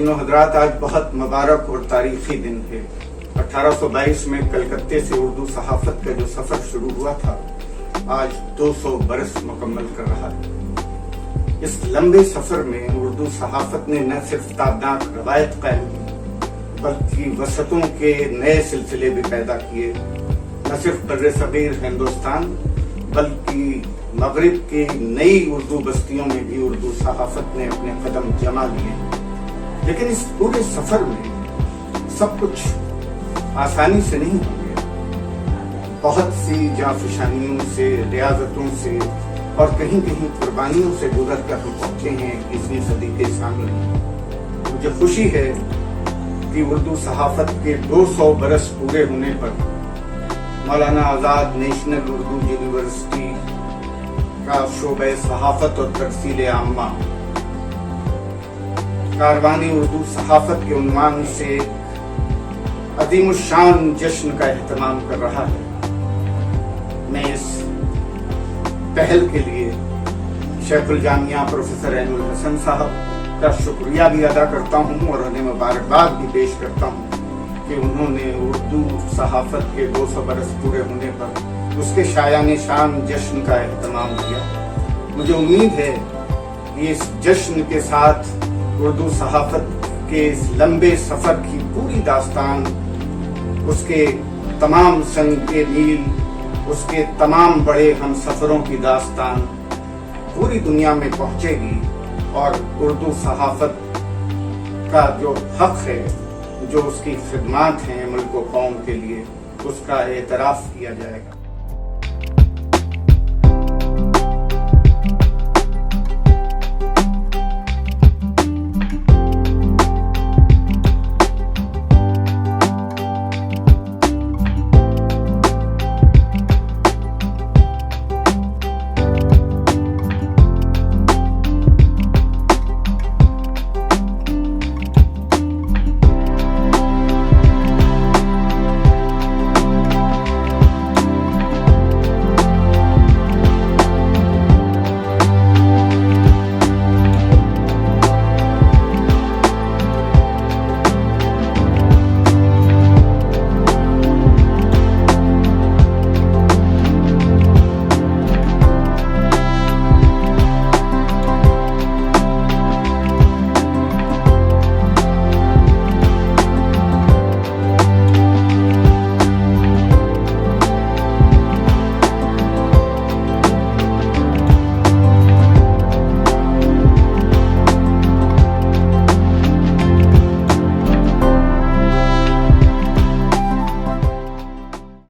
ख़वातीनो हज़रात, आज बहुत मुबारक और तारीखी दिन है। 1822 में कलकत्ते से उर्दू सहाफ़त का जो सफ़र शुरू हुआ था, आज 200 बरस मुकम्मल कर रहा है। इस लंबे सफ़र में उर्दू सहाफ़त ने न सिर्फ ताबनाक रवायत कायम की, बल्कि वसतों के नए सिलसिले भी पैदा किए। न सिर्फ बर्र-ए-सग़ीर हिंदुस्तान, बल्कि मगरिब की नई उर्दू बस्तियों में भी उर्दू सहाफ़त ने अपने कदम जमा लिए। लेकिन इस पूरे सफर में सब कुछ आसानी से नहीं हो गया। बहुत सी जाफिशानियों से, रियाजतों से और कहीं कहीं कुर्बानियों से गुजर कर हम पहुंचे हैं 21वीं सदी के सामने। मुझे खुशी है कि उर्दू सहाफ़त के 200 बरस पूरे होने पर मौलाना आज़ाद नेशनल उर्दू यूनिवर्सिटी का शोबे सहाफ़त और तरसील आम्मा कारवानी उर्दू सहाफ़त के उन्वान से अज़ीमुश्शान जश्न का एहतमाम कर रहा है। मैं इस पहल के लिए शेखुल जामिया प्रोफेसर ऐनुल हसन साहब का शुक्रिया भी अदा करता हूँ और उन्हें मुबारकबाद भी पेश करता हूँ कि उन्होंने उर्दू सहाफ़त के 200 बरस पूरे होने पर उसके शायाने शान जश्न का एहतमाम किया। मुझे उम्मीद है कि इस जश्न के साथ उर्दू सहाफ़त के इस लंबे सफ़र की पूरी दास्तान, उसके तमाम संग के मील, उसके तमाम बड़े हम सफ़रों की दास्तान पूरी दुनिया में पहुँचेगी और उर्दू सहाफ़त का जो हक़ है, जो उसकी खिदमात हैं मुल्क व कौम के लिए, उसका एतराफ़ किया जाएगा।